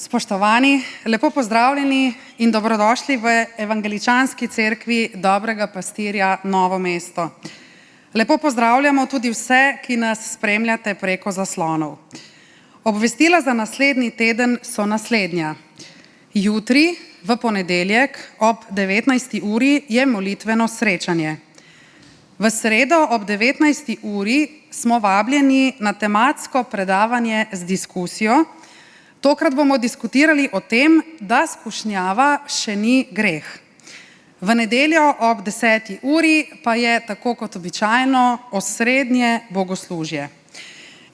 Spoštovani, lepo pozdravljeni in dobrodošli v Evangeličanski cerkvi Dobrega pastirja Novo mesto. Lepo pozdravljamo tudi vse, ki nas spremljate preko zaslonov. Obvestila za naslednji teden so naslednja. Jutri, v ponedeljek, ob 19. uri je molitveno srečanje. V sredo ob 19. uri smo vabljeni na tematsko predavanje z diskusijo. Tokrat bomo diskutirali o tem, da skušnjava še ni greh. V nedeljo ob 10. uri pa je, tako kot običajno, osrednje bogoslužje.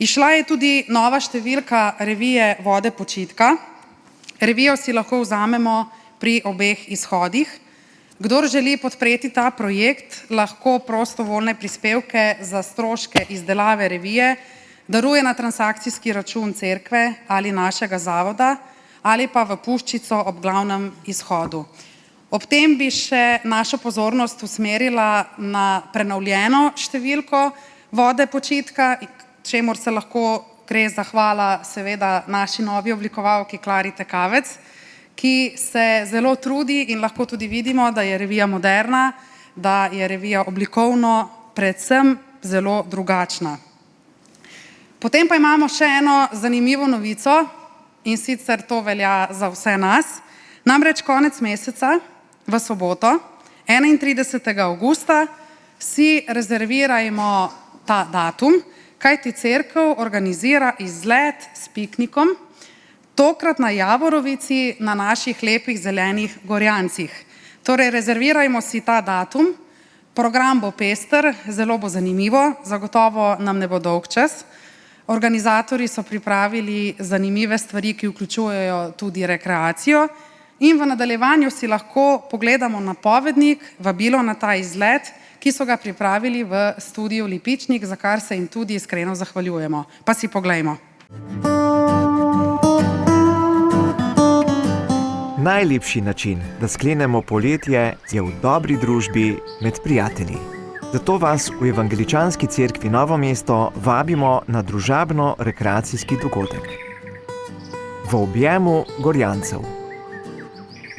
Izšla je tudi nova številka revije Vode počitka. Revijo si lahko vzamemo pri obeh izhodih. Kdor želi podpreti ta projekt, lahko prostovoljne prispevke za stroške izdelave revije daruje na transakcijski račun cerkve ali našega zavoda ali pa v puščico ob glavnem izhodu. Ob tem bi še našo pozornost usmerila na prenovljeno številko Vode počitka, čemur se lahko gre zahvala seveda naši novi oblikovalki Klari Tekavec, ki se zelo trudi in lahko tudi vidimo, da je revija moderna, da je revija oblikovno predvsem zelo drugačna. Potem pa imamo še eno zanimivo novico in sicer to velja za vse nas. Namreč konec meseca, v soboto, 31. avgusta, si rezervirajmo ta datum, kajti cerkev organizira izlet s piknikom, tokrat na Javorovici na naših lepih zelenih Gorjancih. Torej, rezervirajmo si ta datum, program bo pester, zelo bo zanimivo, zagotovo nam ne bo dolg čas. Organizatorji so pripravili zanimive stvari, ki vključujejo tudi rekreacijo in v nadaljevanju si lahko pogledamo napovednik, vabilo na ta izlet, ki so ga pripravili v studiu Lipičnik, za kar se jim tudi iskreno zahvaljujemo. Pa si poglejmo. Najlepši način, da sklenemo poletje, je v dobri družbi med prijatelji. Zato vas v Evangeličanski cerkvi Novo mesto vabimo na družabno-rekreacijski dogodek. V objemu Gorjancev.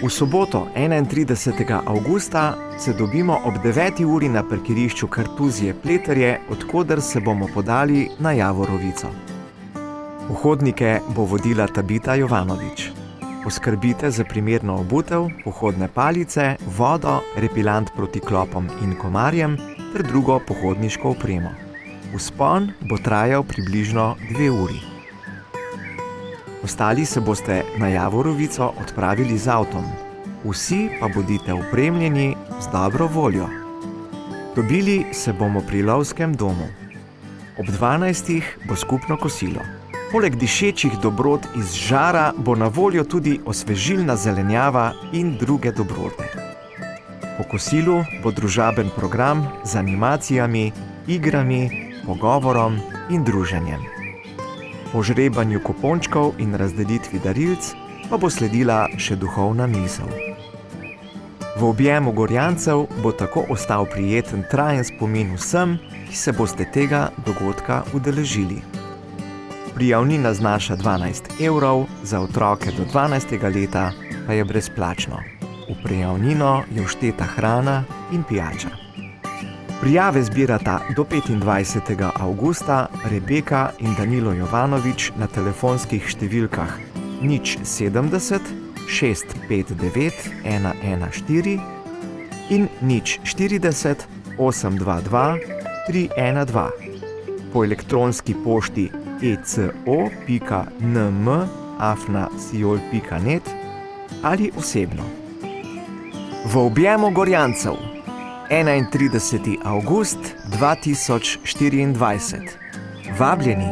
V soboto 31. avgusta se dobimo ob 9. uri na parkirišču Kartuzije Pleterje, od koder se bomo podali na Javorovico. Pohodnike bo vodila Tabita Jovanovič. Poskrbite za primerno obutev, pohodne palice, vodo, repilant proti klopom in komarjem ter drugo pohodniško opremo. Vzpon bo trajal približno 2 uri. Ostali se boste na Javorovico odpravili z avtom. Vsi pa bodite opremljeni z dobro voljo. Dobili se bomo pri lovskem domu. Ob 12. bo skupno kosilo. Poleg dišečih dobrot iz žara bo na voljo tudi osvežilna zelenjava in druge dobrote. Po kosilu bo družaben program z animacijami, igrami, pogovorom in druženjem. Po žrebanju kupončkov in razdelitvi darilc pa bo sledila še duhovna misel. V objemu Gorjancev bo tako ostal prijeten trajen spomin vsem, ki se boste tega dogodka udeležili. Prijavnina znaša 12 evrov, za otroke do 12. leta pa je brezplačno. V prijavnino je všteta hrana in pijača. Prijave zbirata do 25. avgusta Rebeka in Danilo Jovanovič na telefonskih številkah 070 659 114 in 040 822 312. Po elektronski pošti eco.nm@siol.net ali osebno. V objemu Gorjancev 31. avgust 2024. Vabljeni!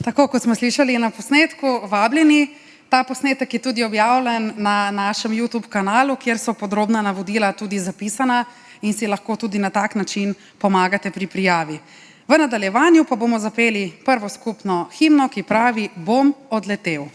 Tako kot smo slišali na posnetku, vabljeni. Ta posnetek je tudi objavljen na našem YouTube kanalu, kjer so podrobna navodila tudi zapisana in si lahko tudi na tak način pomagate pri prijavi. V nadaljevanju pa bomo zapeli prvo skupno himno, ki pravi Bom odletel.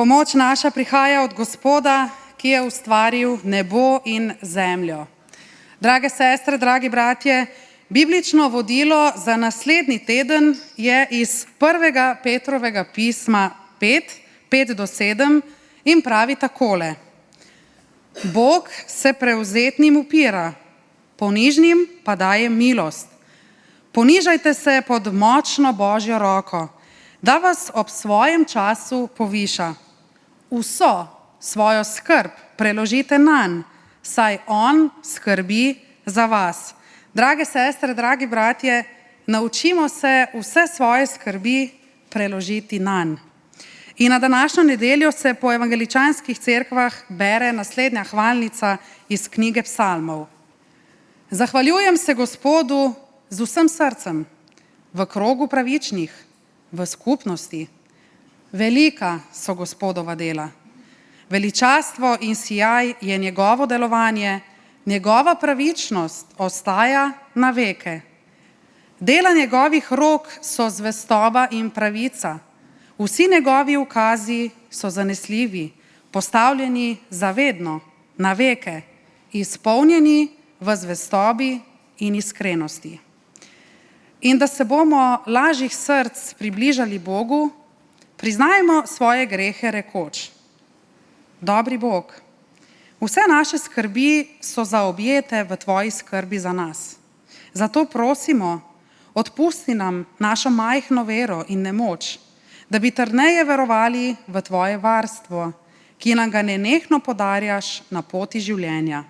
Pomoč naša prihaja od Gospoda, ki je ustvaril nebo in zemljo. Drage sestre, dragi bratje, biblično vodilo za naslednji teden je iz 1. Petrovega pisma 5:5-7 in pravi takole. Bog se prevzetnim upira, ponižnim pa daje milost. Ponižajte se pod močno Božjo roko, da vas ob svojem času poviša. Vso svojo skrb preložite nanj, saj on skrbi za vas. Drage sestre, dragi bratje, naučimo se vse svoje skrbi preložiti nanj. In na današnjo nedeljo se po evangeličanskih cerkvah bere naslednja hvalnica iz knjige Psalmov. Zahvaljujem se Gospodu z vsem srcem, v krogu pravičnih, v skupnosti. Velika so Gospodova dela. Veličastvo in sijaj je njegovo delovanje, njegova pravičnost ostaja na veke. Dela njegovih rok so zvestoba in pravica. Vsi njegovi ukazi so zanesljivi, postavljeni zavedno, na veke, izpolnjeni v zvestobi in iskrenosti. In da se bomo lažjih src približali Bogu, priznajmo svoje grehe rekoč. Dobri Bog, vse naše skrbi so zaobjete v tvoji skrbi za nas. Zato prosimo, odpusti nam našo majhno vero in nemoč, da bi trdneje verovali v tvoje varstvo, ki nam ga nenehno podarjaš na poti življenja.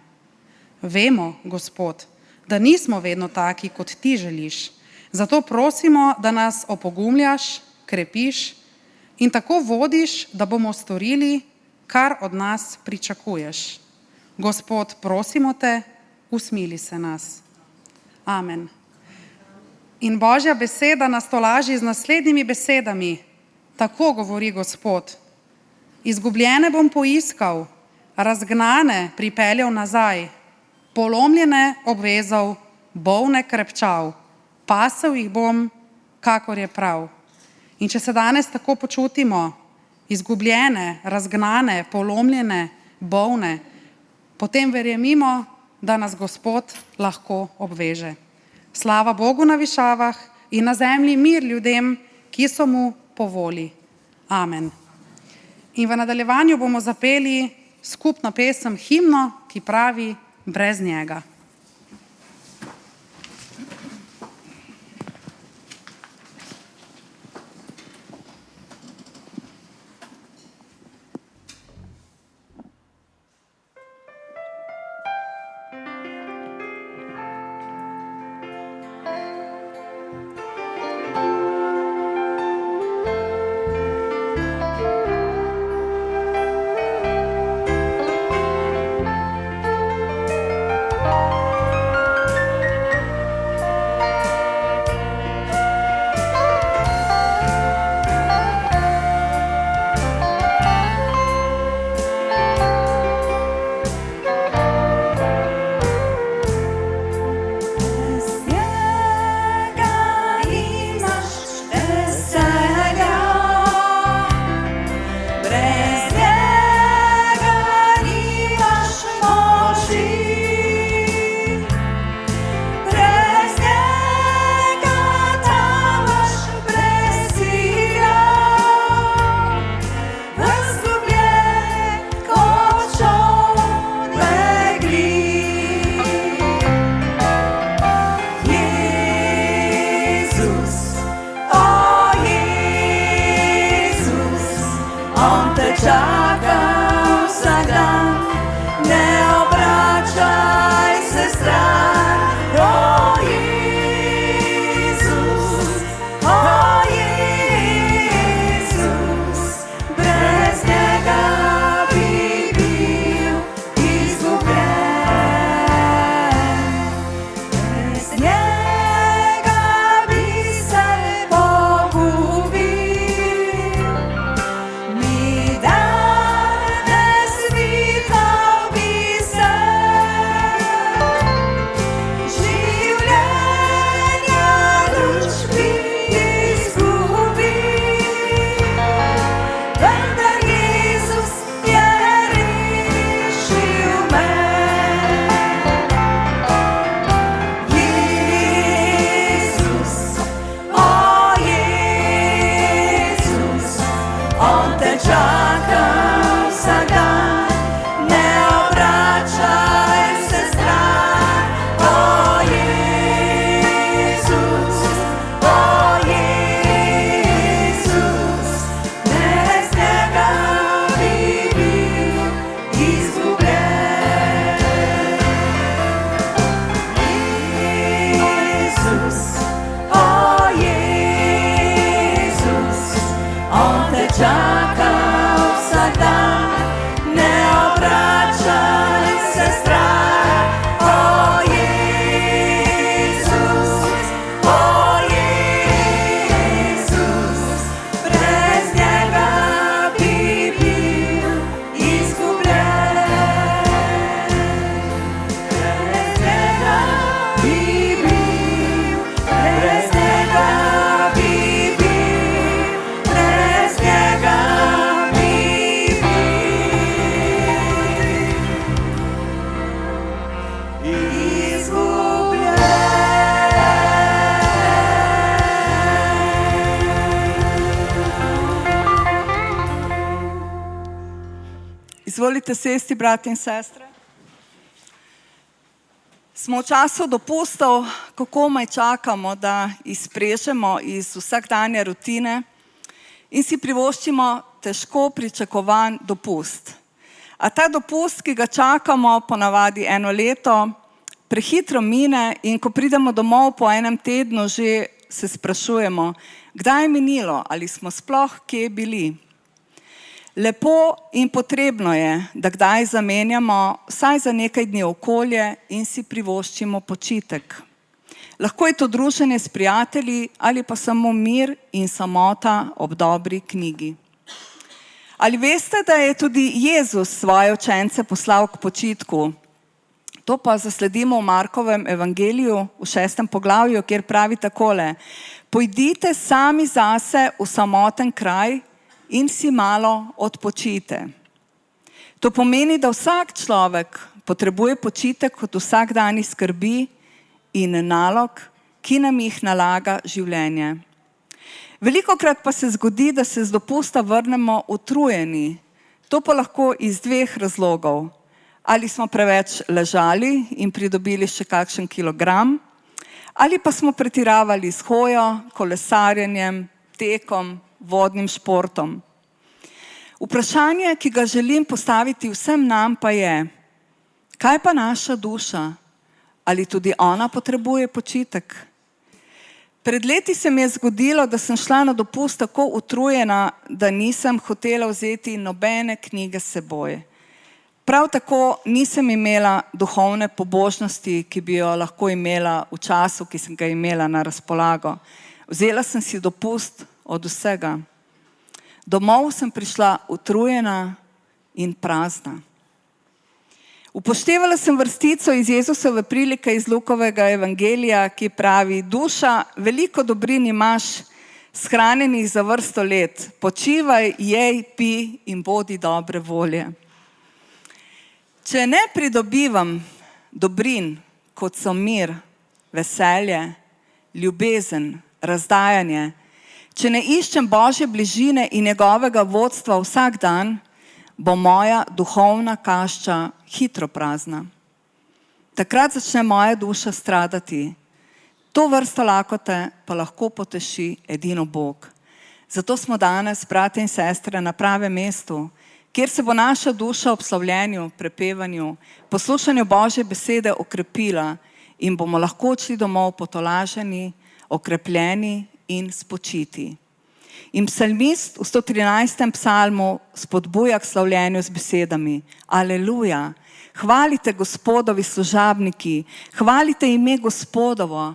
Vemo, Gospod, da nismo vedno taki, kot ti želiš. Zato prosimo, da nas opogumljaš, krepiš in tako vodiš, da bomo storili, kar od nas pričakuješ. Gospod, prosimo te, usmili se nas. Amen. In Božja beseda nas tolaži z naslednjimi besedami. Tako govori Gospod. Izgubljene bom poiskal, razgnane pripeljal nazaj, polomljene obvezal, bolne krepčal, pasel jih bom, kakor je prav. In če se danes tako počutimo, izgubljene, razgnane, polomljene, bolne, potem verjemimo, da nas Gospod lahko obveže. Slava Bogu na višavah in na zemlji mir ljudem, ki so mu po volji. Amen. In v nadaljevanju bomo zapeli skupno pesem himno, ki pravi Brez njega. Mi da Izvolite sesti, brati in sestre. Smo v času dopustov, ko komaj čakamo, da izprežemo iz vsakdanje rutine in si privoščimo težko pričakovan dopust. A ta dopust, ki ga čakamo ponavadi 1 leto, prehitro mine in ko pridemo domov po 1 tednu, že se sprašujemo, kdaj je minilo, ali smo sploh kje bili. Lepo in potrebno je, da kdaj zamenjamo vsaj za nekaj dni okolje in si privoščimo počitek. Lahko je to druženje s prijatelji ali pa samo mir in samota ob dobri knjigi. Ali veste, da je tudi Jezus svoje učence poslal k počitku? To pa zasledimo v Markovem evangeliju v 6. poglavju, kjer pravi takole: Pojdite sami zase v samoten kraj in si malo odpočite. To pomeni, da vsak človek potrebuje počitek od vsakdanjih skrbi in nalog, ki nam jih nalaga življenje. Velikokrat pa se zgodi, da se z dopusta vrnemo utrujeni. To pa lahko iz 2 razlogov. Ali smo preveč ležali in pridobili še kakšen kilogram, ali pa smo pretiravali s hojo, kolesarjenjem, tekom, vodnim športom. Vprašanje, ki ga želim postaviti vsem nam, pa je, kaj pa naša duša? Ali tudi ona potrebuje počitek? Pred leti se mi je zgodilo, da sem šla na dopust tako utrujena, da nisem hotela vzeti nobene knjige s seboj. Prav tako nisem imela duhovne pobožnosti, ki bi jo lahko imela v času, ki sem ga imela na razpolago. Vzela sem si dopust od vsega. Domov sem prišla utrujena in prazna. Upoštevala sem vrstico iz Jezusove prilike iz Lukovega evangelija, ki pravi: Duša, veliko dobrin imaš shranjenih za vrsto let. Počivaj, jej, pi in bodi dobre volje. Če ne pridobivam dobrin, kot so mir, veselje, ljubezen, razdajanje, če ne iščem Božje bližine in njegovega vodstva vsak dan, bo moja duhovna kašča hitro prazna. Takrat začne moja duša stradati. To vrsto lakote pa lahko poteši edino Bog. Zato smo danes, brate in sestre, na pravem mestu, kjer se bo naša duša ob slavljenju, prepevanju, poslušanju Božje besede okrepila in bomo lahko odšli domov potolaženi, okrepljeni in spočiti. In psalmist v 113. psalmu spodbuja k slavljenju z besedami: Aleluja, hvalite Gospodovi služabniki, hvalite ime Gospodovo.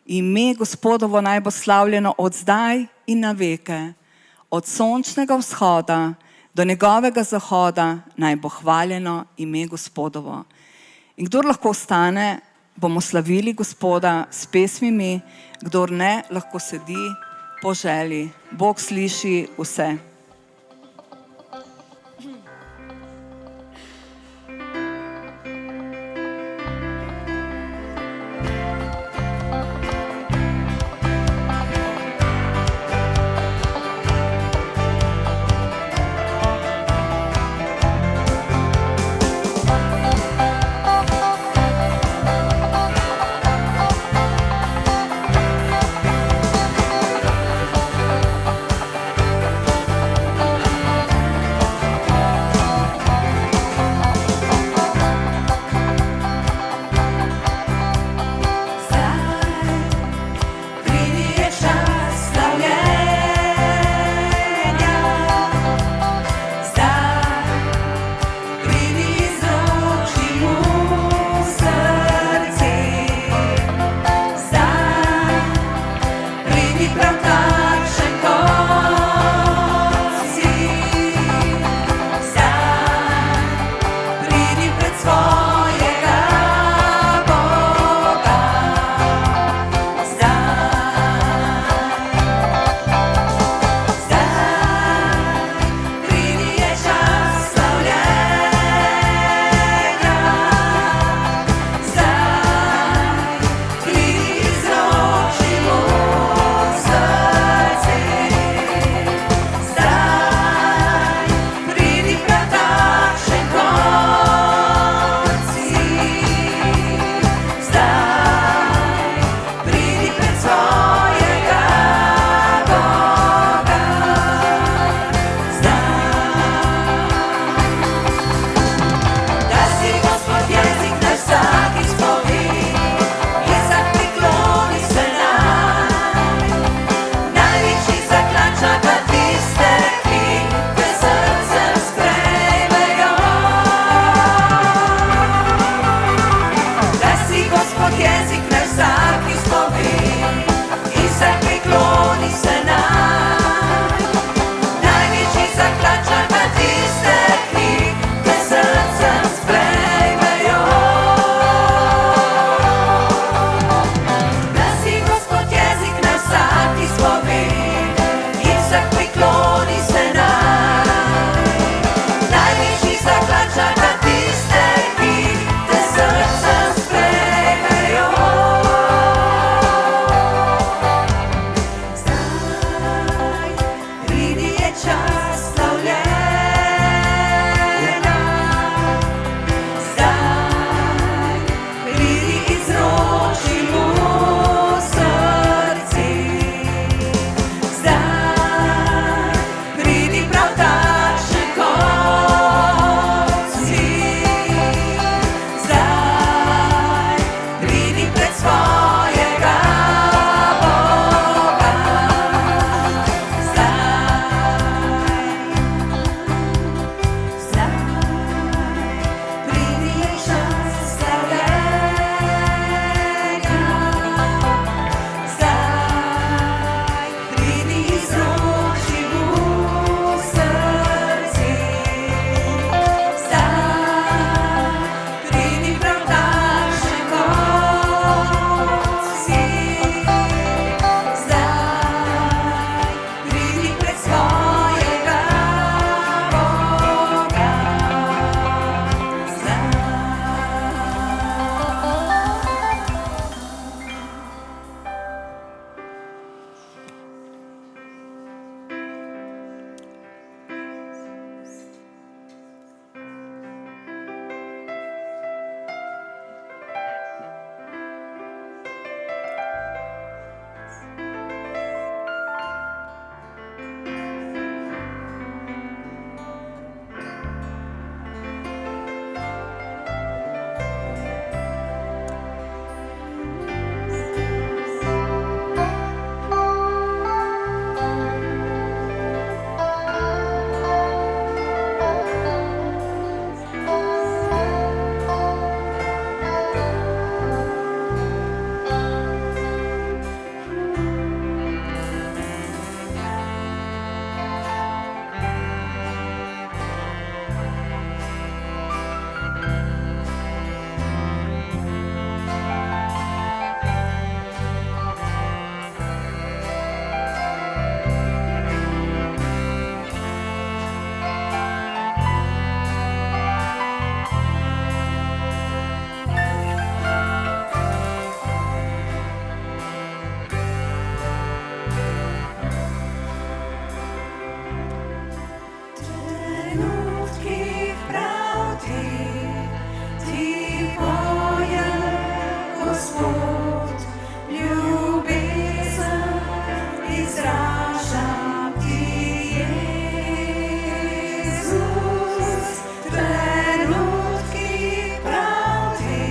Ime Gospodovo naj bo slavljeno od zdaj in na veke, od sončnega vzhoda do njegovega zahoda naj bo hvaljeno ime Gospodovo. In kdor lahko ostane, bomo slavili Gospoda s pesmimi, kdor ne, lahko sedi po želji. Bog sliši vse. prikloni se nam. Največji zaklača na tiste, ki te srcem sprejmejo. Da si Gospod jezik na vsak izpoved in vsak prikloni se nam. Največji zaklača na tiste, ki te srcem sprejmejo. Zdaj pridi je čas slavljenja. Zdaj pridi izroči mu srci. Zdaj pridi prav takšen, kot si. Zdaj pridi pred svojega Boga. Zdaj pridi je čas slavljenja. Zdaj pridi izroči mu srci. Zdaj pridi prav takšen, kot si. Zdaj pridi pred svojega Boga. Trenutki prav ti poje Gospod, ljubezen izražam ti, Jezus. Trenutki prav ti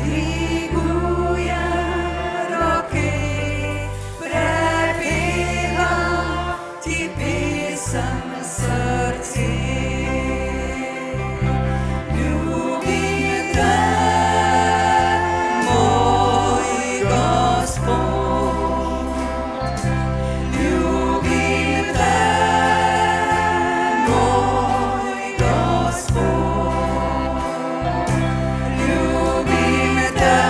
dvigujem roke, prepevam ti pesem srci. Ljubim te, moj Gospod. Ljubim te, moj Gospod. Ljubim te,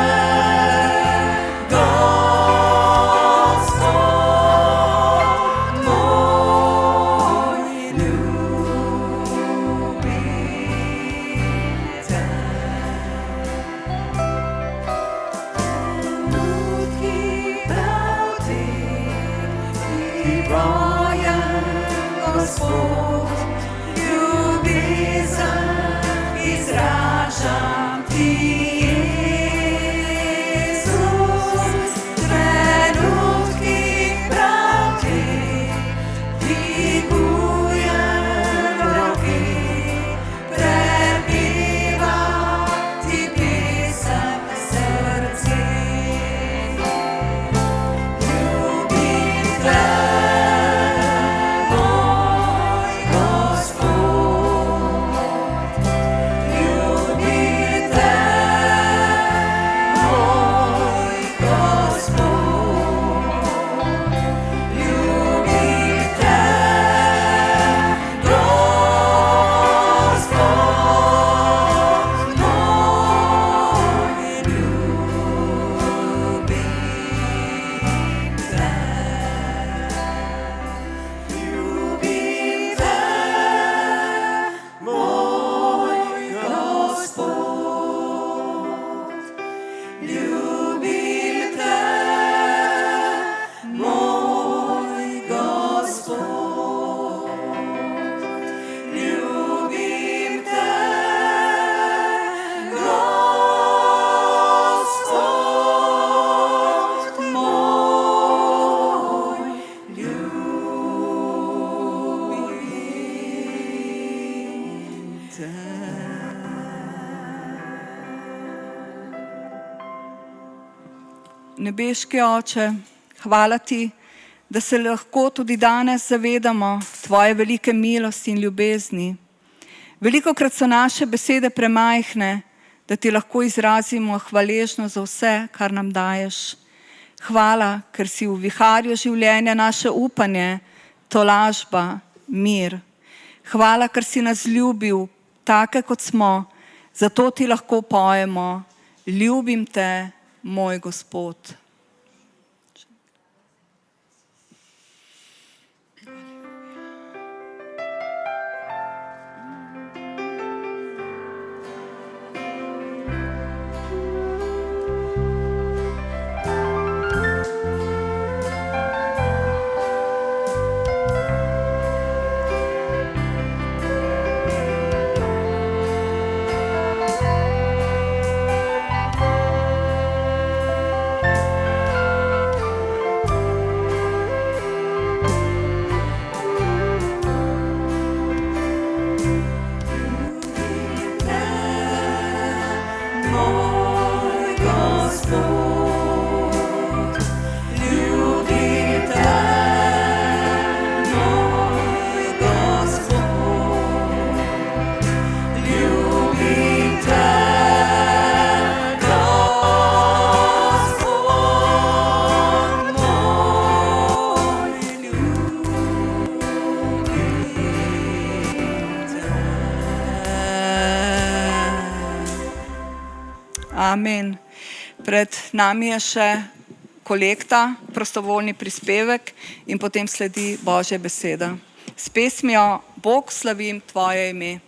Gospod moj. Ljubim te. Trenutki prav ti pojem Gospod, ljubezen izražam ti, Jezus. Trenutki prav ti dvigujem roke, prepevam ti pesem srci. Ljubim te, moj Gospod. Ljubim te, nebeški Oče, hvala Ti, da se lahko tudi danes zavedamo Tvoje velike milosti in ljubezni. Velikokrat so naše besede premajhne, da Ti lahko izrazimo hvaležnost za vse, kar nam daješ. Hvala, ker si v viharju življenja naše upanje, tolažba, mir. Hvala, ker si nas ljubil, take kot smo, zato Ti lahko pojemo, ljubim Te, moj Gospod. Amen. Pred nami je še kolekta, prostovoljni prispevek in potem sledi Božja beseda. S pesmijo Bog slavim Tvoje ime.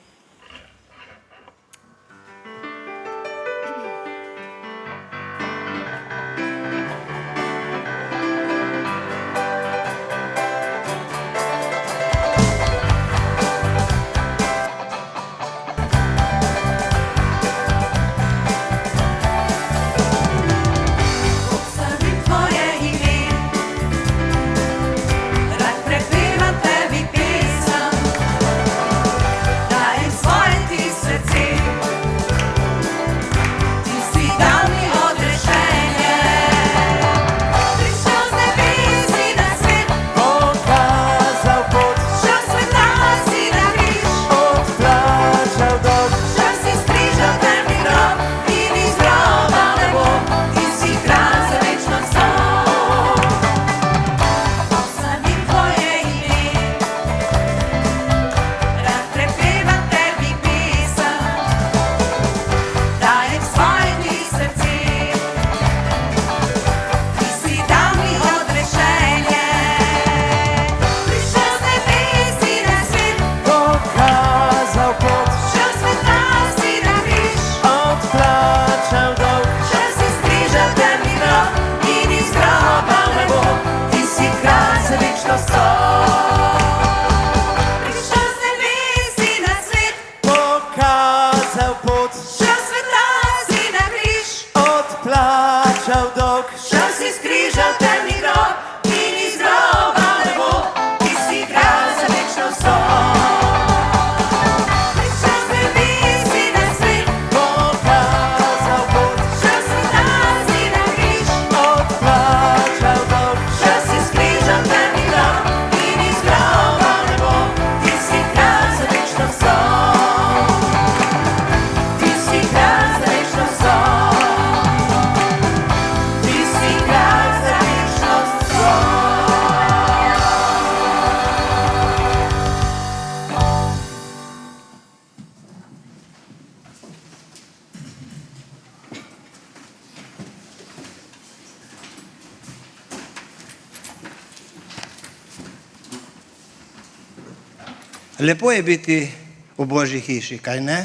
Lepo je biti v Božji hiši, kaj ne?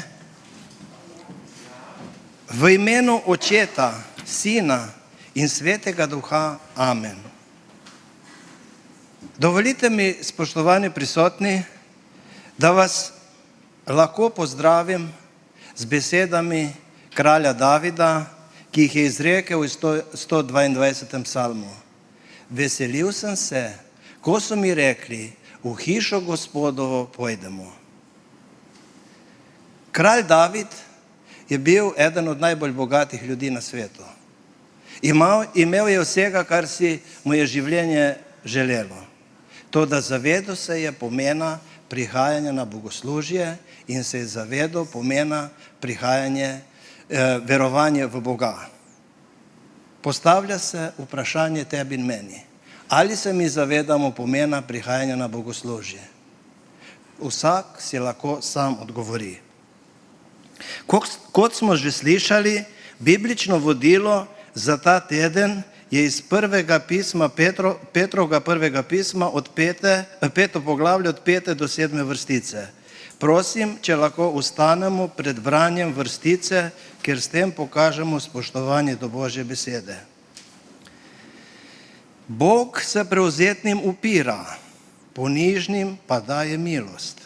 V imenu Očeta, Sina in Svetega Duha. Amen. Dovolite mi, spoštovani prisotni, da vas lahko pozdravim z besedami kralja Davida, ki jih je izrekel v 122. psalmu. Veselil sem se, ko so mi rekli, v hišo Gospodovo pojdemo. Kralj David je bil eden od najbolj bogatih ljudi na svetu. Imel je vsega, kar si mu je življenje želelo. Toda zavedal se je pomena prihajanja na bogoslužje in se je zavedal pomena verovanja v Boga. Postavlja se vprašanje tebi in meni. Ali se mi zavedamo pomena prihajanja na bogoslužje? Vsak si lahko sam odgovori. Kot smo že slišali, biblično vodilo za ta teden je iz Petrovega prvega pisma od 5. poglavje od 5. do 7. vrstice. Prosim, če lahko ustanemo pred branjem vrstice, ker s tem pokažemo spoštovanje do Božje besede. Bog se prevzetnim upira, ponižnim pa daje milost.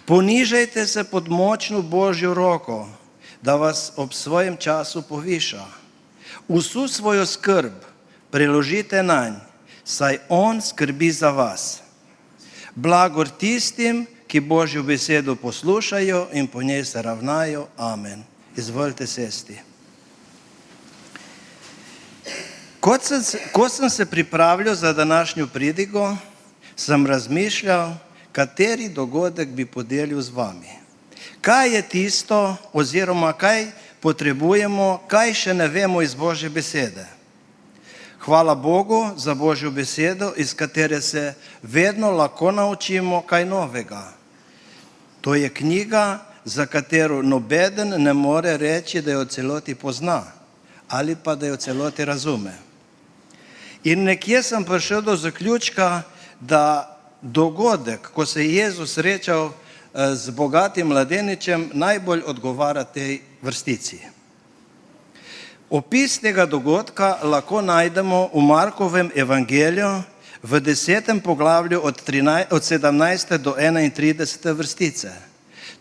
Ponižajte se pod močno Božjo roko, da vas ob svojem času poviša. Vso svojo skrb preložite nanj, saj on skrbi za vas. Blagor tistim, ki Božjo besedo poslušajo in po njej se ravnajo. Amen. Izvolite sesti. Ko sem se pripravljal za današnjo pridigo, sem razmišljal, kateri dogodek bi podelil z vami. Kaj je tisto, oziroma kaj potrebujemo, kaj še ne vemo iz Božje besede. Hvala Bogu za Božjo besedo, iz katere se vedno lahko naučimo kaj novega. To je knjiga, za katero nobeden ne more reči, da jo celoti pozna ali pa da jo celoti razume. In nekje sem prišel do zaključka, da dogodek, ko se je Jezus srečal z bogatim mladeničem, najbolj odgovara tej vrstici. Opis tega dogodka lahko najdemo v Markovem evangeliju v 10. poglavju od 17. do 31. vrstice.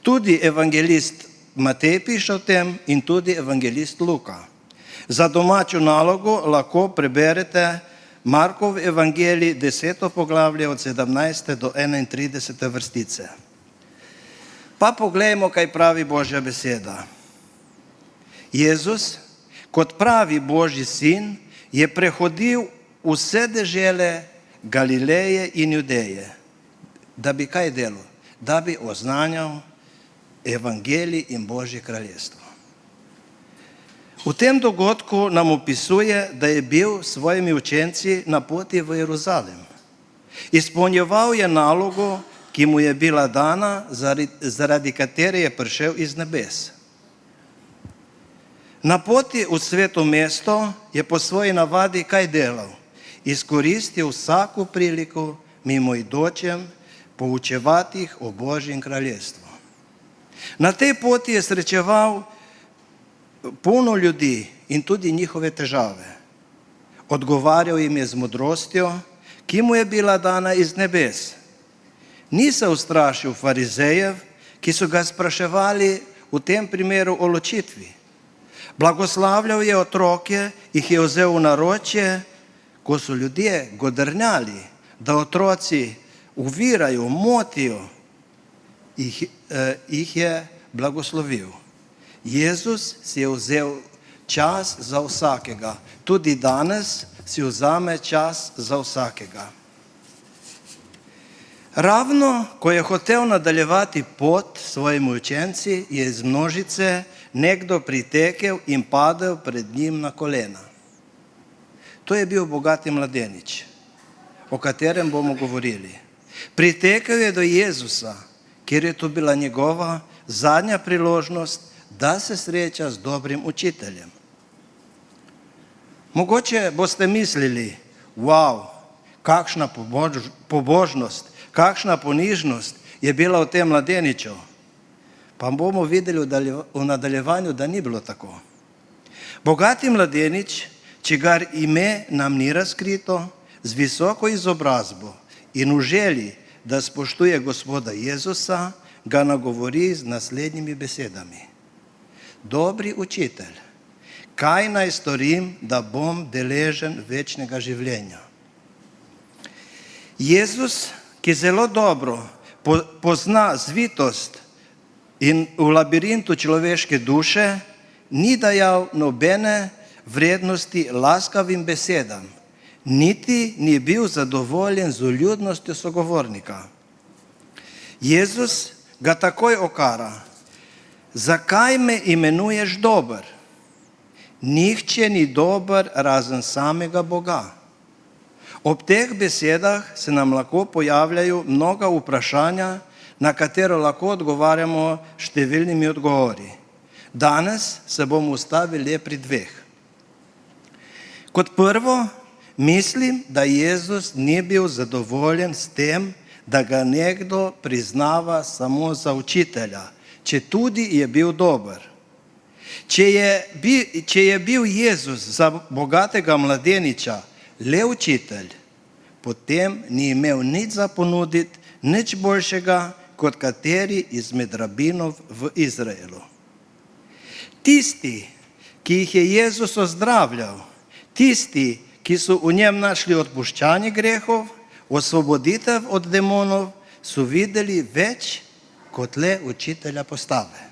Tudi evangelist Matej piše o tem in tudi evangelist Luka. Za domačo nalogo lahko preberete Markov evangelij 10. poglavje od 17. do 31. vrstice. Pa poglejmo, kaj pravi Božja beseda. Jezus, kot pravi Božji sin, je prehodil vse dežele Galileje in Judeje. Da bi kaj delal? Da bi oznanjal evangelij in Božje kraljestvo. V tem dogodku nam opisuje, da je bil s svojimi učenci na poti v Jeruzalem. Izpolnjeval je nalogo, ki mu je bila dana, zaradi katere je prišel iz nebes. Na poti v sveto mesto je po svoji navadi kaj delal? Izkoristil vsako priliko mimoidočim poučevati jih o Božjem kraljestvu. Na tej poti je srečeval puno ljudi in tudi njihove težave. Odgovarjal jim je z modrostjo, ki mu je bila dana iz nebes. Ni se ustrašil farizejev, ki so ga spraševali v tem primeru o ločitvi. Blagoslavljal je otroke, jih je vzel v naročje, ko so ljudje godrnjali, da otroci uvirajo, motijo, jih je blagoslovil. Jezus si je vzel čas za vsakega. Tudi danes si vzame čas za vsakega. Ravno, ko je hotel nadaljevati pot s svojimi učenci, je iz množice nekdo pritekel in padel pred njim na kolena. To je bil bogati mladenič, o katerem bomo govorili. Pritekel je do Jezusa, ker je to bila njegova zadnja priložnost, da se sreča z dobrim učiteljem. Mogoče boste mislili, wow, kakšna pobožnost, kakšna ponižnost je bila v tem mladeniču. Pa bomo videli v nadaljevanju, da ni bilo tako. Bogati mladenič, čigar ime nam ni razkrito, z visoko izobrazbo in v želji, da spoštuje Gospoda Jezusa, ga nagovori z naslednjimi besedami. Dobri učitelj, kaj naj storim, da bom deležen večnega življenja? Jezus, ki zelo dobro pozna zvitost in v labirintu človeške duše, ni dajal nobene vrednosti laskavim besedam, niti ni bil zadovoljen z vljudnostjo sogovornika. Jezus ga takoj okara: zakaj me imenuješ dober? Nihče ni dober razen samega Boga. Ob teh besedah se nam lahko pojavljajo mnoga vprašanja, na katero lahko odgovarjamo številnimi odgovori. Danes se bomo ustavili le pri dveh. Kot prvo, mislim, da Jezus ni bil zadovoljen s tem, da ga nekdo priznava samo za učitelja, če tudi je bil dober. Če je bil Jezus za bogatega mladeniča le učitelj, potem ni imel nič za ponuditi, nič boljšega kot kateri izmed rabinov v Izraelu. Tisti, ki jih je Jezus ozdravljal, tisti, ki so v njem našli odpuščanje grehov, osvoboditev od demonov, so videli več kot le učitelja postave.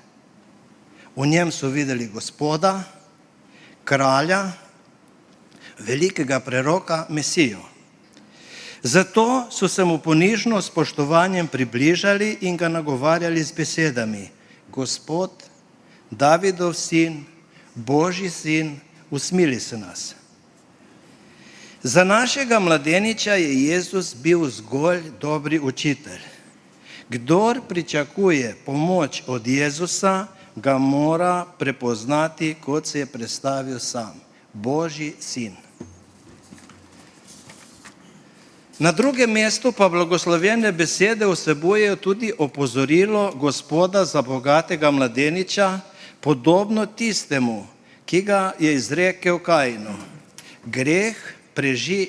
V njem so videli Gospoda, kralja, velikega preroka, Mesijo. Zato so se mu ponižno spoštovanjem približali in ga nagovarjali z besedami: Gospod, Davidov sin, Božji sin, usmili se nas. Za našega mladeniča je Jezus bil zgolj dobri učitelj. Kdor pričakuje pomoč od Jezusa, ga mora prepoznati, kot se je predstavil sam: Božji sin. Na drugem mestu pa blagoslovene besede vsebujejo tudi opozorilo Gospoda za bogatega mladeniča, podobno tistemu, ki ga je izrekel Kainu: greh preži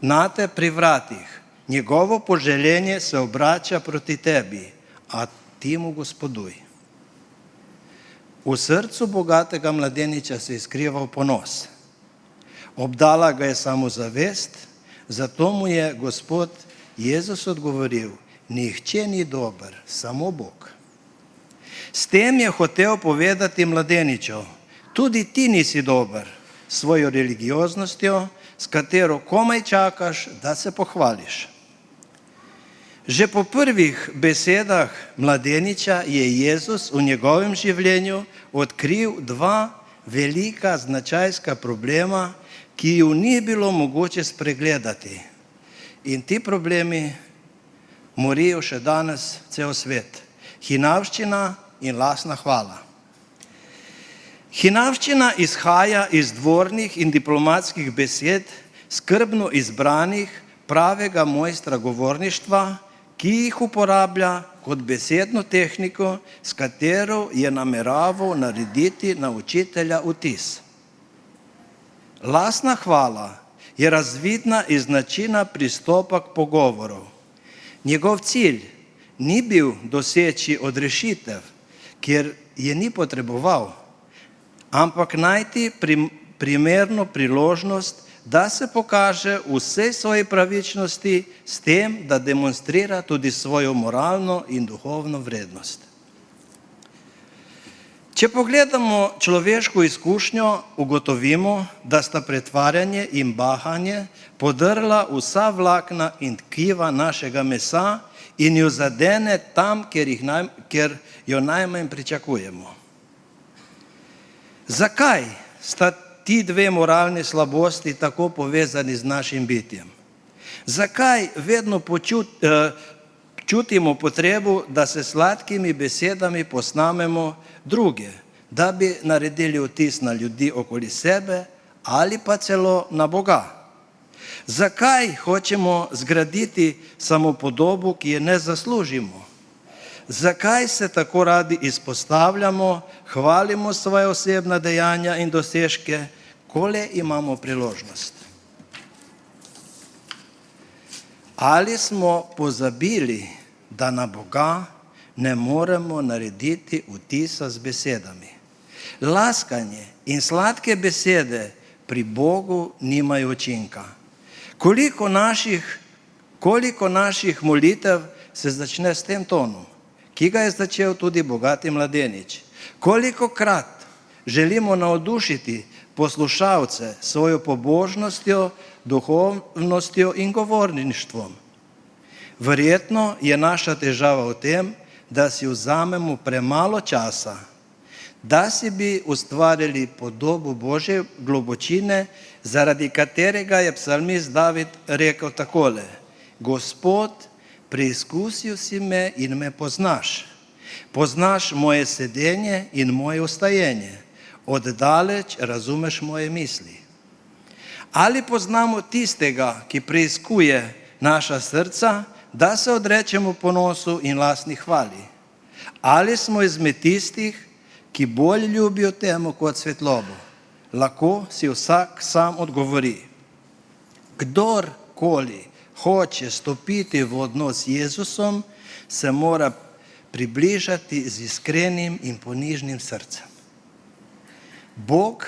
nate pri vratih, njegovo poželenje se obrača proti tebi, a ti mu gospoduj. V srcu bogatega mladeniča se je skrival ponos. Obdala ga je samozavest, zato mu je Gospod Jezus odgovoril: nihče ni dober, samo Bog. S tem je hotel povedati mladeniču: tudi ti nisi dober, s svojo religioznostjo, s katero komaj čakaš, da se pohvališ. Že po prvih besedah mladeniča je Jezus v njegovem življenju odkril dva velika značajska problema, ki ju ni bilo mogoče spregledati. In ti problemi morijo še danes cel svet. Hinavščina in lastna hvala. Hinavščina izhaja iz dvornih in diplomatskih besed, skrbno izbranih pravega mojstra govorništva, ki jih uporablja kot besedno tehniko, s katero je nameraval narediti na učitelja vtis. Lastna hvala je razvidna iz načina pristopa k pogovoru. Njegov cilj ni bil doseči odrešitev, ker je ni potreboval, ampak najti primerno priložnost, da se pokaže vsej svoji pravičnosti, s tem, da demonstrira tudi svojo moralno in duhovno vrednost. Če pogledamo človeško izkušnjo, ugotovimo, da sta pretvarjanje in bahanje podrla vsa vlakna in tkiva našega mesa in jo zadene tam, kjer jo najmanj pričakujemo. Zakaj sta ti dve moralni slabosti tako povezani z našim bitjem? Zakaj vedno čutimo potrebo, da se sladkimi besedami posnamemo druge, da bi naredili vtis na ljudi okoli sebe ali pa celo na Boga? Zakaj hočemo zgraditi samopodobo, ki je ne zaslužimo? Zakaj se tako radi izpostavljamo, hvalimo svoje osebna dejanja in dosežke, ko le imamo priložnost? Ali smo pozabili, da na Boga ne moremo narediti vtisa z besedami? Laskanje in sladke besede pri Bogu nimajo učinka. Koliko naših molitev se začne s tem tonom, ki ga je začel tudi bogati mladenič? Kolikokrat želimo navdušiti poslušalce s svojo pobožnostjo, duhovnostjo in govorništvom. Verjetno je naša težava v tem, da si vzamemo premalo časa, da si bi ustvarili podobo Božje globočine, zaradi katerega je psalmist David rekel takole: Gospod, preizkusil si me in me poznaš. Poznaš moje sedenje in moje vstajenje. Oddaleč razumeš moje misli. Ali poznamo tistega, ki preiskuje naša srca, da se odrečemo ponosu in lastni hvali? Ali smo izmed tistih, ki bolj ljubijo temo kot svetlobo? Lahko si vsak sam odgovori. Kdorkoli hoče stopiti v odnos z Jezusom, se mora približati z iskrenim in ponižnim srcem. Bog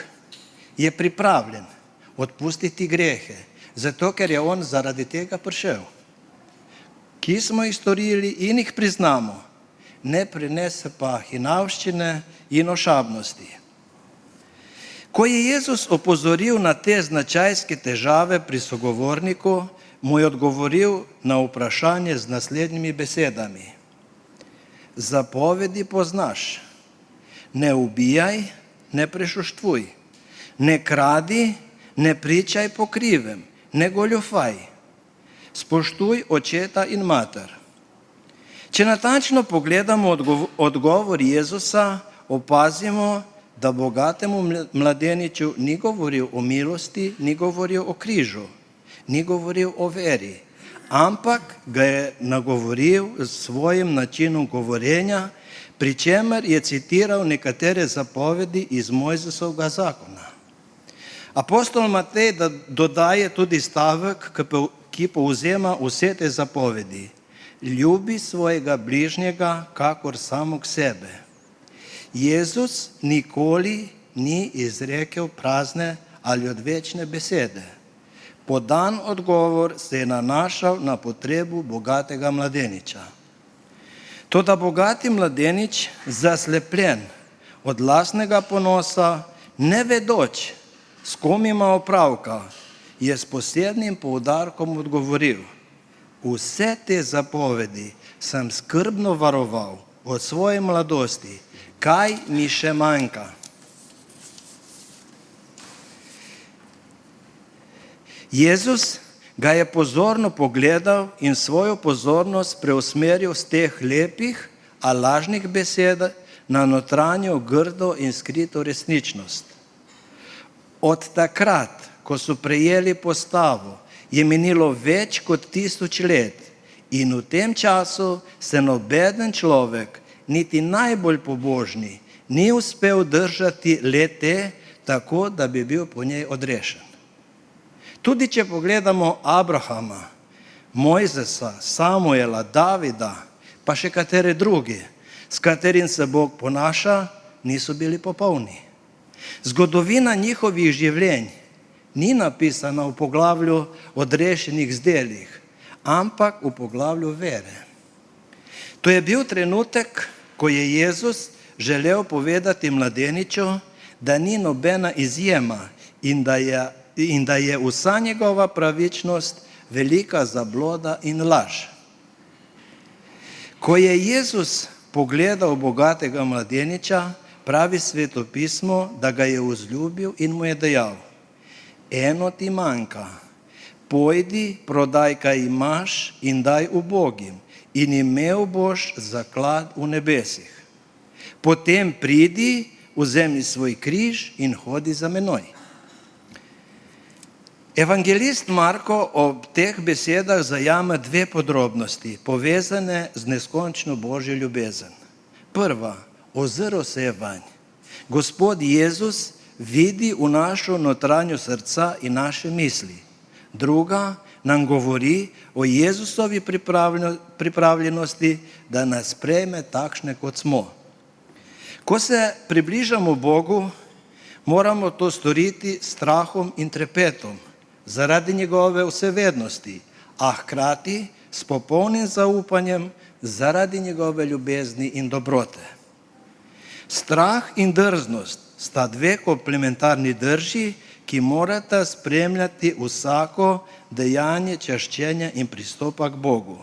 je pripravljen odpustiti grehe, zato ker je On zaradi tega prišel. Ki smo jih storili in jih priznamo, ne prinese pa hinavščine in ošabnosti. Ko je Jezus opozoril na te značajske težave pri sogovorniku, mu je odgovoril na vprašanje z naslednjimi besedami. Zapovedi poznaš. Ne ubijaj, ne prešuštvuj. Ne kradi, ne pričaj po krivem, ne goljufaj. Spoštuj očeta in mater. Če natančno pogledamo odgovor Jezusa, opazimo, da bogatemu mladeniču ni govoril o milosti, ni govoril o križu, ni govoril o veri, ampak ga je nagovoril s svojim načinom govorjenja, pri čemer je citiral nekatere zapovedi iz Mojzesovega zakona. Apostol Matej dodaje tudi stavek, ki povzema vse te zapovedi. Ljubi svojega bližnjega kakor samog sebe. Jezus nikoli ni izrekel prazne ali odvečne besede. Podan odgovor se je nanašal na potrebu bogatega mladeniča. Toda bogati mladenič, zaslepljen od lastnega ponosa, ne vedoč, s kom ima opravka, je s posebnim poudarkom odgovoril: vse te zapovedi sem skrbno varoval od svoje mladosti, kaj mi še manjka? Jezus ga je pozorno pogledal in svojo pozornost preusmeril z teh lepih, a lažnih besed na notranjo, grdo in skrito resničnost. Od takrat, ko so prejeli postavo, je minilo več kot 1000 let in v tem času se nobeden človek, niti najbolj pobožni, ni uspel držati le te, tako da bi bil po njej odrešen. Tudi če pogledamo Abrahama, Mojzesa, Samuela, Davida, pa še katere drugi, s katerim se Bog ponaša, niso bili popolni. Zgodovina njihovih življenj ni napisana v poglavju odrešenih zdelih, ampak v poglavju vere. To je bil trenutek, ko je Jezus želel povedati mladeniču, da ni nobena izjema in da je vsa njegova pravičnost velika zabloda in laž. Ko je Jezus pogledal bogatega mladeniča, pravi Sveto pismo, da ga je vzljubil in mu je dejal: eno ti manjka, pojdi, prodaj, kaj imaš in daj ubogim, in imel boš zaklad v nebesih. Potem pridi, vzemi svoj križ in hodi za menoj. Evangelist Marko ob teh besedah zajame dve podrobnosti, povezane z neskončno Božjo ljubezen. Prva, ozrl se je vanj. Gospod Jezus vidi v našo notranjo srca in naše misli. Druga nam govori o Jezusovi pripravljenosti, da nas sprejme takšne, kot smo. Ko se približamo Bogu, moramo to storiti s strahom in trepetom, zaradi njegove vsevednosti, a hkrati s popolnim zaupanjem zaradi njegove ljubezni in dobrote. Strah in drznost sta dve komplementarni drži, ki morata spremljati vsako dejanje čaščenja in pristopa k Bogu.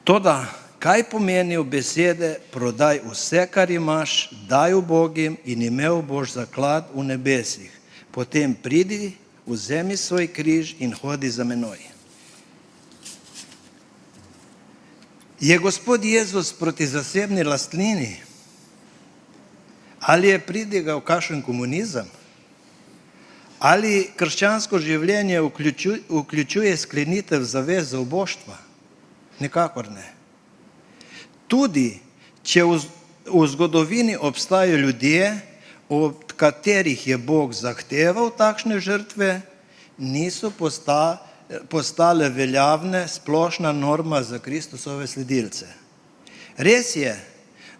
Toda, kaj pomenijo besede prodaj vse, kar imaš, daj ubogim in imel boš zaklad v nebesih. Potem pridi, vzemi svoj križ in hodi za menoj. Je Gospod Jezus proti zasebni lastnini? Ali je pridigal kakšen komunizem? Ali krščansko življenje vključuje sklenitev zavez za oboštva? Nikakor ne. Tudi, če v zgodovini obstajajo ljudje, od katerih je Bog zahteval takšne žrtve, niso postale veljavne splošna norma za Kristusove sledilce. Res je,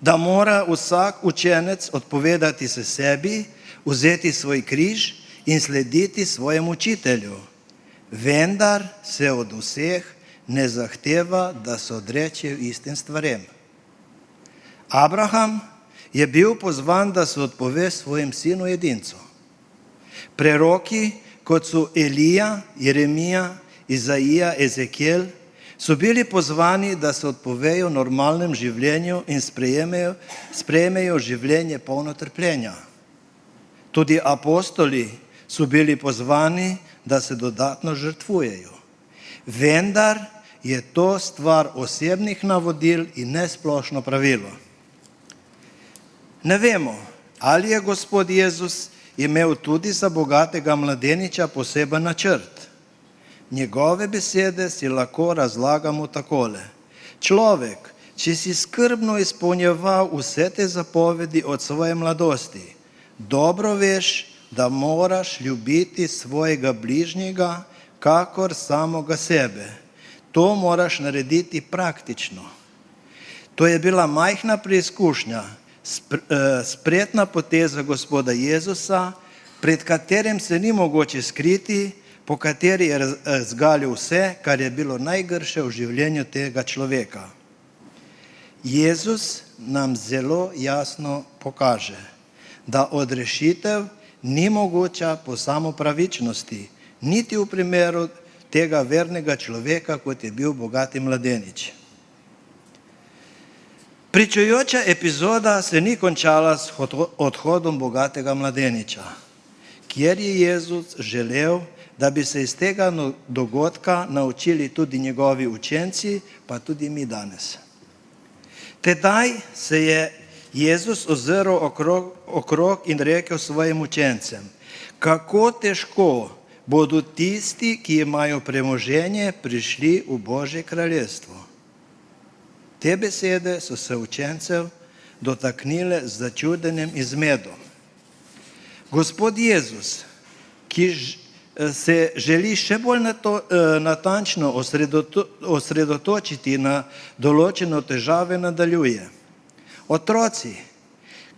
da mora vsak učenec odpovedati se sebi, vzeti svoj križ in slediti svojemu učitelju. Vendar se od vseh ne zahteva, da se odrečejo istim stvarem. Abraham je bil pozvan, da se odpove svojim sinu edincu. Preroki, kot so Elija, Jeremija, Izaija, Ezekiel, so bili pozvani, da se odpovejo normalnem življenju in sprejmejo življenje polno trpljenja. Tudi apostoli so bili pozvani, da se dodatno žrtvujejo. Vendar je to stvar osebnih navodil in ne splošno pravilo. Ne vemo, ali je Gospod Jezus imel tudi za bogatega mladeniča poseben načrt. Njegove besede si lahko razlagamo takole. Človek, če si skrbno izpolnjeval vse te zapovedi od svoje mladosti, dobro veš, da moraš ljubiti svojega bližnjega, kakor samoga sebe. To moraš narediti praktično. To je bila majhna preizkušnja, spretna poteza Gospoda Jezusa, pred katerim se ni mogoče skriti, po kateri je zgalil vse, kar je bilo najgrše v življenju tega človeka. Jezus nam zelo jasno pokaže, da odrešitev ni mogoča po samopravičnosti, niti v primeru tega vernega človeka, kot je bil bogati mladenič. Pričujoča epizoda se ni končala s odhodom bogatega mladeniča, kjer je Jezus želel, da bi se iz tega dogodka naučili tudi njegovi učenci, pa tudi mi danes. Tedaj se je Jezus ozrl okrog in rekel svojim učencem, kako težko bodo tisti, ki imajo premoženje, prišli v Božje kraljestvo. Te besede so se učencev dotaknile z začudenjem in zmedom. Gospod Jezus, ki se želi še bolj natančno osredotočiti na določeno težave, nadaljuje. Otroci,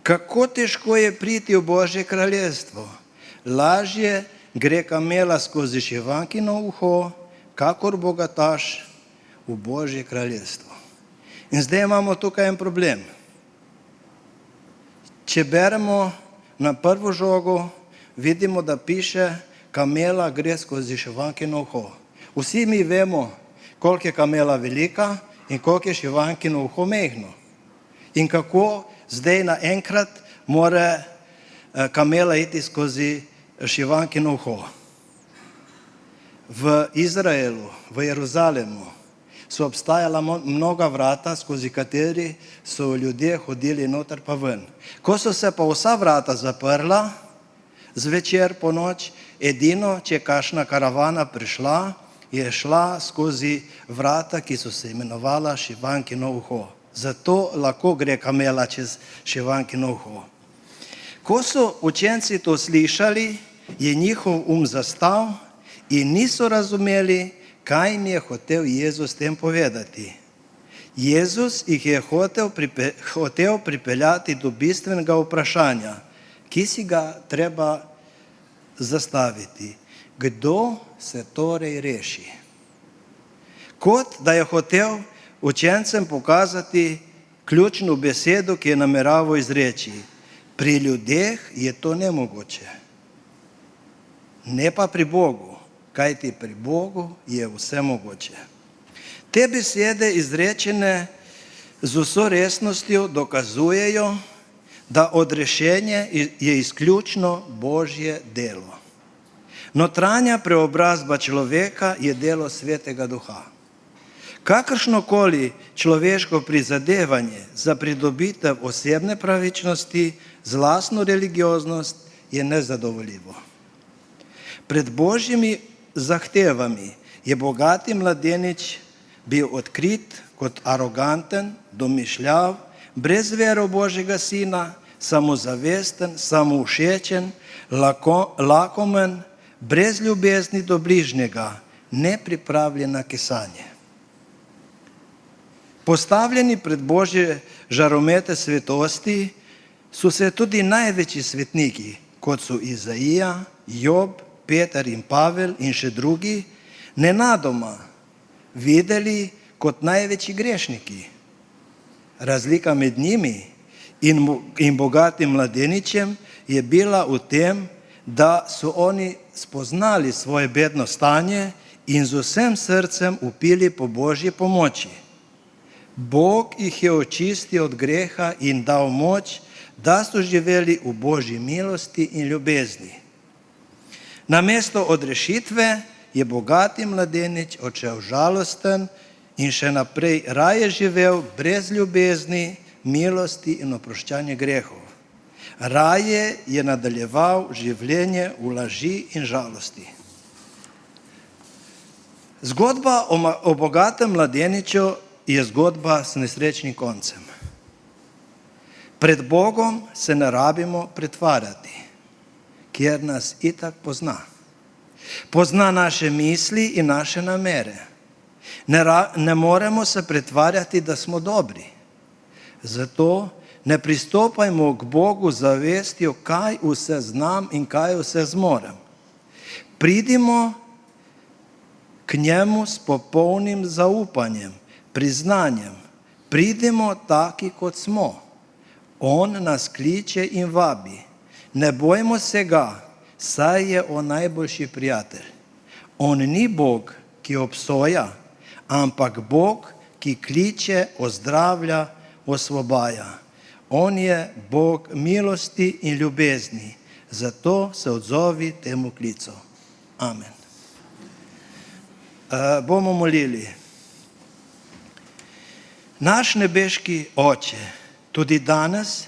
kako težko je priti v Božje kraljestvo. Lažje gre kamela skozi šivankino uho, kakor bogataš v Božje kraljestvo. In zdaj imamo tukaj en problem. Če beremo na prvo žogo, vidimo, da piše, kamela gre skozi šivankino uho. Vsi mi vemo, koliko je kamela velika in koliko je šivankino uho mehno. In kako zdaj naenkrat mora kamela iti skozi šivankino uho. V Izraelu, v Jeruzalemu so obstajala mnoga vrata, skozi kateri so ljudje hodili noter pa ven. Ko so se pa vsa vrata zaprla, zvečer po noč, edino, če je kakšna karavana prišla, je šla skozi vrata, ki so se imenovala šivankino uho. Zato lahko gre kamela čez šivankino uho. Ko so učenci to slišali, je njihov zastal in niso razumeli, kaj jim je hotel Jezus tem povedati. Jezus jih je hotel pripeljati do bistvenega vprašanja, ki si ga treba zastaviti. Kdo se torej reši? Kot da je hotel učencem pokazati ključno besedo, ki je nameraval izreči. Pri ljudeh je to nemogoče. Ne pa pri Bogu, kajti pri Bogu je vse mogoče. Te besede izrečene z vso resnostjo dokazujejo, da odrešenje je izključno Božje delo. Notranja preobrazba človeka je delo Svetega Duha. Kakršnokoli človeško prizadevanje za pridobitev osebne pravičnosti z lastno religioznost je nezadovoljivo. Pred Božjimi zahtevami je bogati mladenič bil odkrit kot aroganten, domišljav, brez vere v Božjega Sina, samozavesten, samovšečen, lakomen, brez ljubezni do bližnjega, nepripravljen na kesanje. Postavljeni pred Božje žaromete svetosti so se tudi največji svetniki, kot so Izaija, Job, Peter in Pavel in še drugi, nenadoma videli kot največji grešniki. Razlika med njimi in bogatim mladeničem je bila v tem, da so oni spoznali svoje bedno stanje in z vsem srcem vpili po Božji pomoči. Bog jih je očistil od greha in dal moč, da so živeli v Božji milosti in ljubezni. Namesto odrešitve je bogati mladenič odšel žalosten in še naprej raje živel brez ljubezni, milosti in oproščanja grehov. Raje je nadaljeval življenje v laži in žalosti. Zgodba o bogatem mladeniču je zgodba s nesrečnim koncem. Pred Bogom se ne rabimo pretvarjati, ker nas itak pozna. Pozna naše misli in naše namere. Ne moremo se pretvarjati, da smo dobri. Zato ne pristopajmo k Bogu z zavestjo, kaj vse znam in kaj vse zmorem. Pridimo k njemu s popolnim zaupanjem, priznanjem. Pridimo taki, kot smo. On nas kliče in vabi. Ne bojmo se ga, saj je on najboljši prijatelj. On ni Bog, ki obsoja, ampak Bog, ki kliče, ozdravlja, osvobaja. On je Bog milosti in ljubezni, zato se odzovi temu klicu. Amen. Bomo molili. Naš nebeški Oče, tudi danes,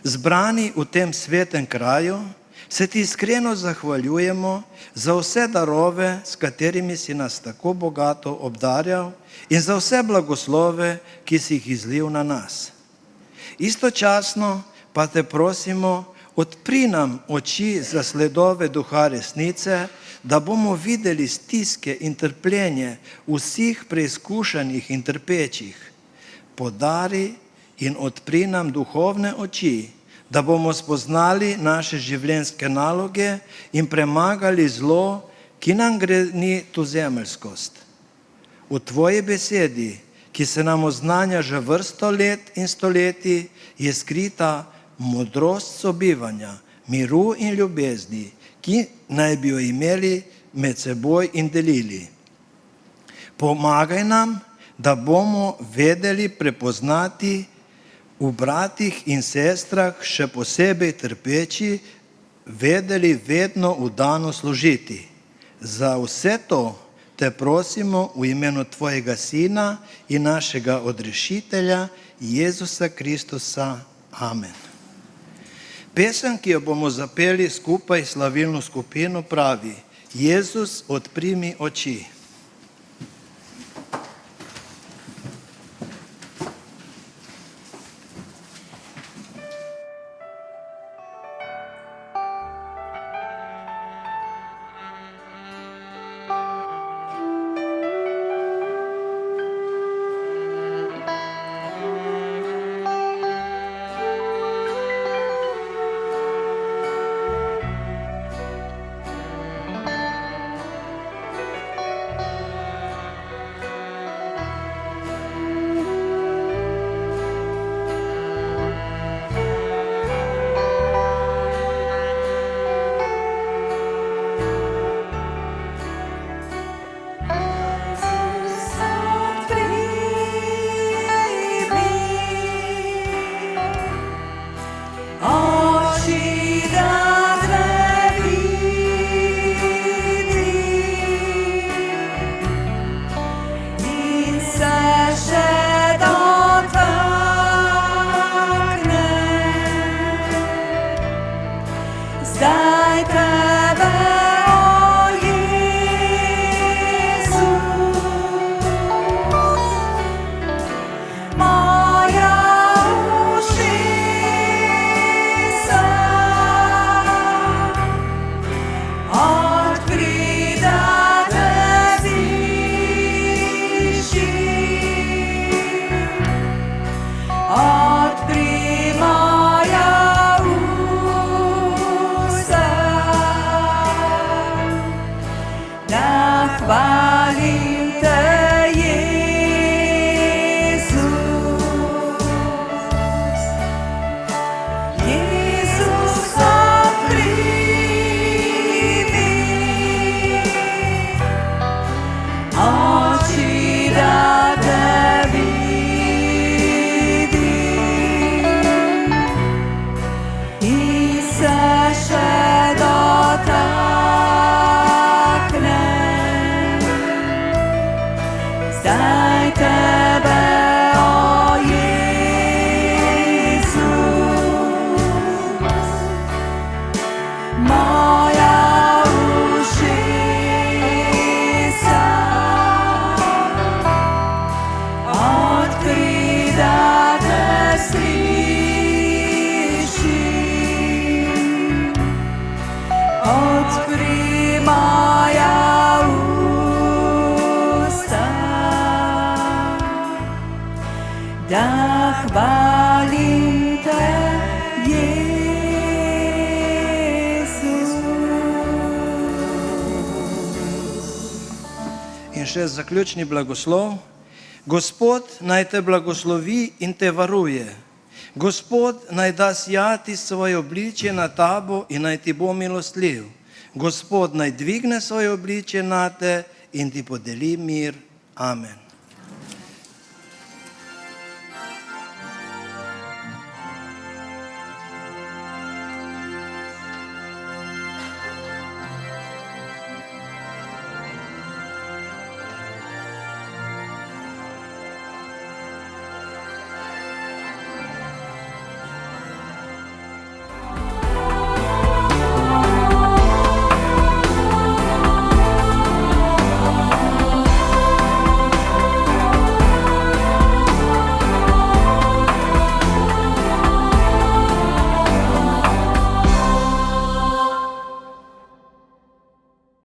zbrani v tem svetem kraju, se ti iskreno zahvaljujemo za vse darove, s katerimi si nas tako bogato obdarjal in za vse blagoslove, ki si jih izlil na nas. Istočasno pa te prosimo, odpri nam oči za sledove Duha resnice, da bomo videli stiske in trpljenje vseh preizkušanih in trpečih. Podari in odpri nam duhovne oči, da bomo spoznali naše življenjske naloge in premagali zlo, ki nam greni tuzemeljskost. V tvoji besedi, ki se nam oznanja že vrsto let in stoletij, je skrita modrost sobivanja, miru in ljubezni, ki naj bi jo imeli med seboj in delili. Pomagaj nam, da bomo vedeli prepoznati v bratih in sestrah, še posebej trpeči, vedeli vedno vdano služiti. Za vse to te prosimo v imenu tvojega Sina in našega odrešitelja, Jezusa Kristusa. Amen. Pesem, ki jo bomo zapeli skupaj s slavilno skupino, pravi: Jezus, odpri mi oči. Daj tebe, o Jezus, moja ušesa, odkri, da te slišim, odkri moja usta, da hvalim te, In še zaključni blagoslov. Gospod naj te blagoslovi in te varuje. Gospod naj da sijati svoje obličje na tabo in naj ti bo milostljiv. Gospod naj dvigne svoje obličje na te in ti podeli mir. Amen.